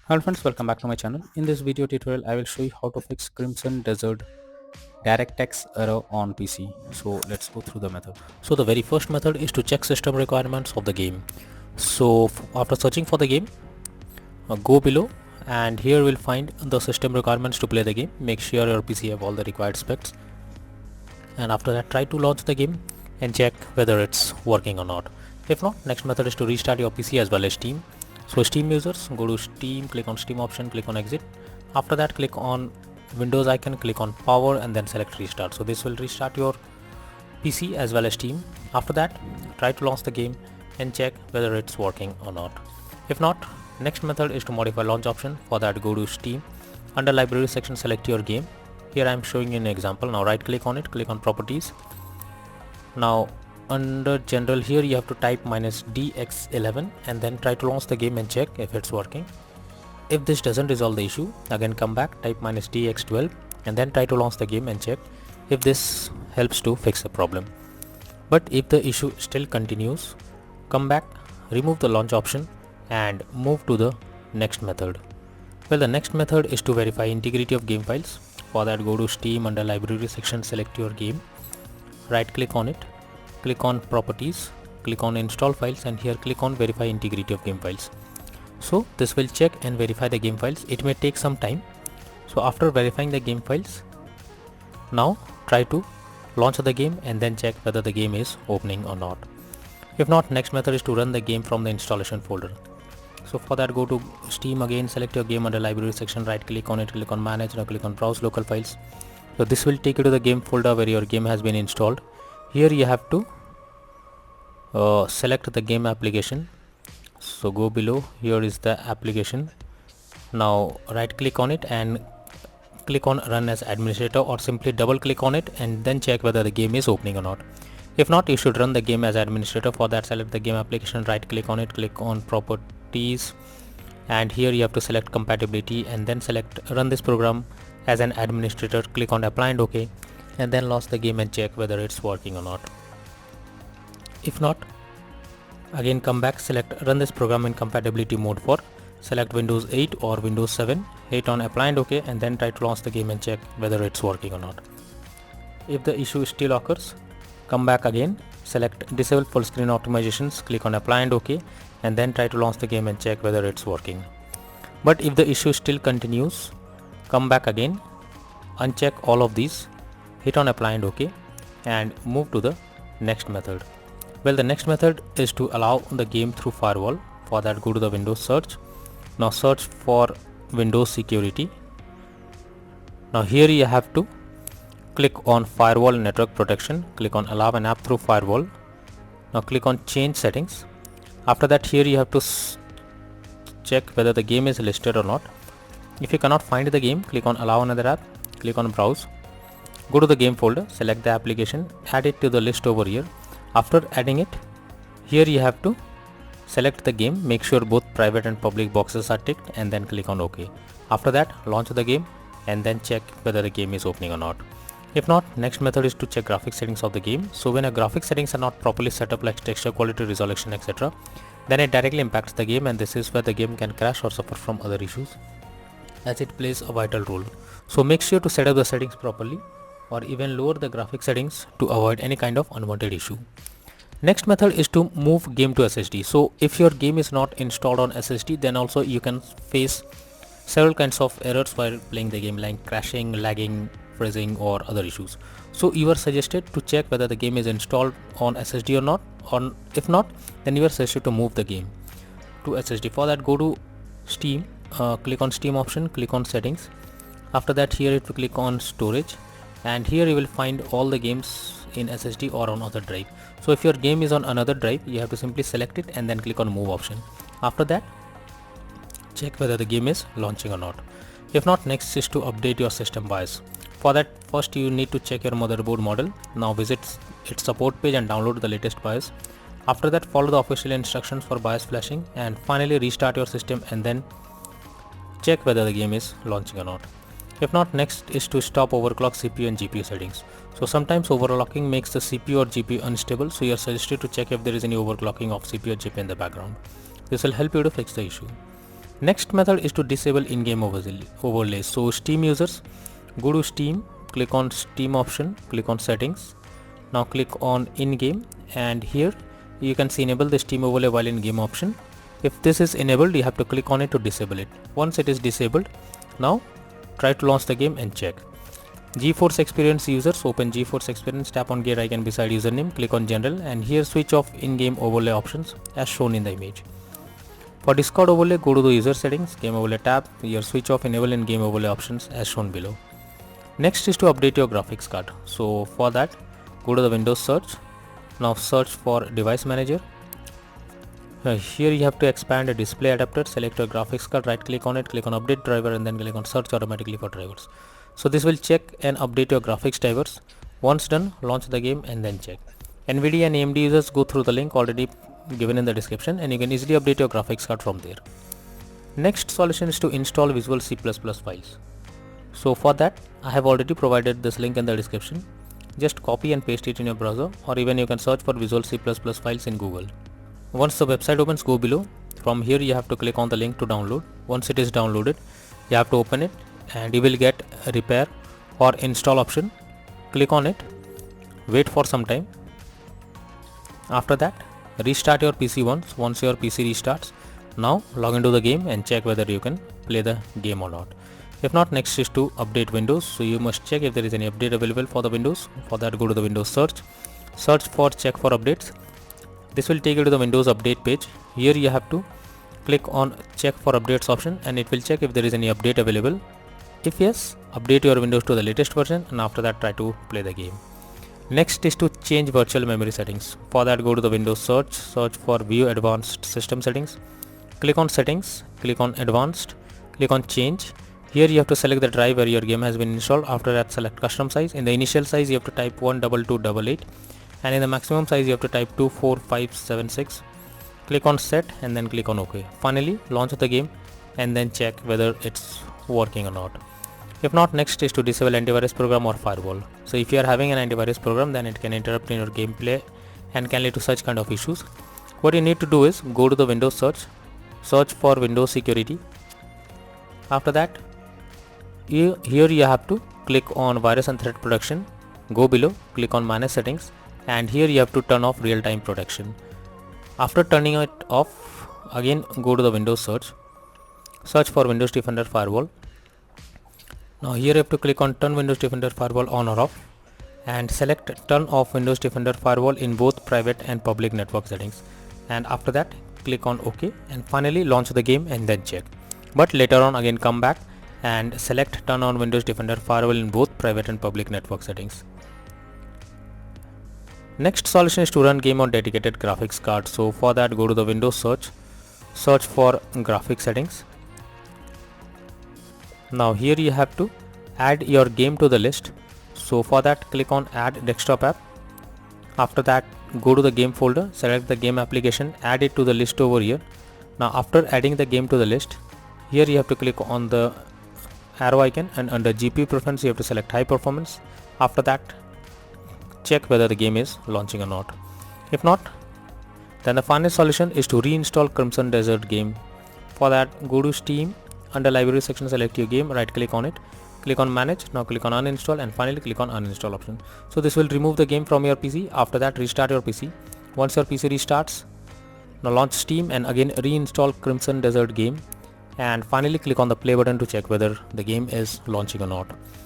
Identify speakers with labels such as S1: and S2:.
S1: Hello friends, welcome back to my channel. In this video tutorial, I will show you how to fix Crimson Desert DirectX error on PC. So let's go through the method. So the very first method is to check system requirements of the game. So after searching for the game, go below and here we'll find the system requirements to play the game. Make sure your PC have all the required specs. And after that, try to launch the game and check whether it's working or not. If not, next method is to restart your PC as well as Steam. So Steam users, go to Steam, click on Steam option, click on exit. After that, click on Windows icon, click on power and then select restart. So this will restart your PC as well as Steam. After that, try to launch the game and check whether it's working or not. If not, next method is to modify launch option. For that, go to Steam. Under library section, select your game. Here I am showing you an example. Now right click on it, click on properties. Now under general, here you have to type -dx11 and then try to launch the game and check if it's working. If this doesn't resolve the issue, again come back, type -dx12 and then try to launch the game and check if this helps to fix the problem. But if the issue still continues, come back, remove the launch option and move to the next method. Well, the next method is to verify integrity of game files. For that, go to Steam. Under library section, select your game, right click on it, click on properties, click on install files and here click on verify integrity of game files. So this will check and verify the game files. It may take some time. So after verifying the game files, now try to launch the game and then check whether the game is opening or not. If not, next method is to run the game from the installation folder. So for that, go to Steam again, select your game. Under library section, right click on it, click on manage, now click on browse local files. So this will take you to the game folder where your game has been installed. Here you have to select the game application. So go below, here is the application. Now right click on it and click on run as administrator, or simply double click on it and then check whether the game is opening or not. If not, you should run the game as administrator. For that, select the game application, right click on it, click on properties and here you have to select compatibility and then select run this program as an administrator. Click on apply and OK and then launch the game and check whether it's working or not. If not, again come back, select run this program in compatibility mode for select Windows 8 or Windows 7, hit on apply and OK and then try to launch the game and check whether it's working or not. If the issue still occurs, come back again, select disable full screen optimizations, click on apply and OK and then try to launch the game and check whether it's working. But if the issue still continues, come back again, uncheck all of these, hit on apply and OK and move to the next method. Well, the next method is to allow the game through firewall. For that, go to the Windows search. Now search for Windows security. Now here you have to click on firewall network protection, click on allow an app through firewall. Now click on change settings. After that, here you have to check whether the game is listed or not. If you cannot find the game, click on allow another app, click on browse, go to the game folder, select the application, add it to the list over here. After adding it, here you have to select the game, make sure both private and public boxes are ticked and then click on OK. After that, launch the game and then check whether the game is opening or not. If not, next method is to check graphics settings of the game. So when a graphics settings are not properly set up, like texture quality, resolution, etc., then it directly impacts the game and this is where the game can crash or suffer from other issues, as it plays a vital role. So make sure to set up the settings properly or even lower the graphics settings to avoid any kind of unwanted issue. Next method is to move game to SSD. So if your game is not installed on SSD, then also you can face several kinds of errors while playing the game, like crashing, lagging, freezing or other issues. So you are suggested to check whether the game is installed on SSD or not, or if not, then you are suggested to move the game to SSD. For that, go to Steam, click on Steam option, click on settings. After that, here it will click on storage and here you will find all the games in SSD or on other drive. So if your game is on another drive, you have to simply select it and then click on move option. After that, check whether the game is launching or not. If not, next is to update your system BIOS. For that, first you need to check your motherboard model. Now visit its support page and download the latest BIOS. After that, follow the official instructions for BIOS flashing and finally restart your system and then check whether the game is launching or not. If not, next is to stop overclock CPU and GPU settings. So sometimes overclocking makes the CPU or GPU unstable, so you are suggested to check if there is any overclocking of CPU or GPU in the background. This will help you to fix the issue. Next method is to disable in-game overlays. So Steam users, go to Steam, click on Steam option, click on settings. Now click on in-game, and here you can see enable the Steam overlay while in game option. If this is enabled, you have to click on it to disable it. Once it is disabled, now try to launch the game and check. GeForce Experience users, open GeForce Experience, tap on gear icon beside username, click on general, and here switch off in-game overlay options as shown in the image. For Discord overlay, go to the user settings, game overlay tab, here switch off enable in-game overlay options as shown below. Next is to update your graphics card. So for that, go to the Windows search. Now search for device manager. Here you have to expand a display adapter, select your graphics card, right click on it, click on update driver, and then click on search automatically for drivers. So this will check and update your graphics drivers. Once done, launch the game and then check. NVIDIA and AMD users, go through the link already given in the description, and you can easily update your graphics card from there. Next solution is to install Visual C++ files. So for that, I have already provided this link in the description. Just copy and paste it in your browser, or even you can search for Visual C++ files in Google. Once the website opens, go below. From here you have to click on the link to download. Once it is downloaded, you have to open it, and you will get a repair or install option. Click on it, wait for some time. After that, restart your PC once your PC restarts. Now log into the game and check whether you can play the game or not. If not, next is to update Windows. So you must check if there is any update available for the Windows. For that, go to the Windows search for check for updates. This will take you to the Windows update page. Here you have to click on check for updates option, and it will check if there is any update available. If yes, update your Windows to the latest version, and after that try to play the game. Next is to change virtual memory settings. For that, go to the Windows search for view advanced system settings. Click on settings, click on advanced, click on change. Here you have to select the drive where your game has been installed. After that, select custom size. In the initial size you have to type 12288, and in the maximum size you have to type 24576. Click on set and then click on OK. Finally, launch the game and then check whether it's working or not. If not, next is to disable antivirus program or firewall. So if you are having an antivirus program, then it can interrupt in your gameplay and can lead to such kind of issues. What you need to do is go to the Windows search for Windows security. After that, here you have to click on virus and threat protection. Go below, click on manage settings, and here you have to turn off real-time protection. After turning it off, again go to the Windows search for Windows Defender Firewall. Now here you have to click on turn Windows Defender Firewall on or off, and select turn off Windows Defender Firewall in both private and public network settings, and after that click on OK, and finally launch the game and then check. But later on again come back and select turn on Windows Defender Firewall in both private and public network settings. Next solution is to run game on dedicated graphics card. So for that, go to the Windows search for graphics settings. Now here you have to add your game to the list. So for that, click on add desktop app. After that, go to the game folder, select the game application, add it to the list over here. Now after adding the game to the list, here you have to click on the arrow icon, and under GPU preference you have to select high performance. After that, check whether the game is launching or not. If not, then the final solution is to reinstall Crimson Desert game. For that, go to Steam, under library section select your game, right click on it, click on manage, now click on uninstall, and finally click on uninstall option. So this will remove the game from your PC. After that, restart your PC. Once your PC restarts, now launch Steam and again reinstall Crimson Desert game, and finally click on the play button to check whether the game is launching or not.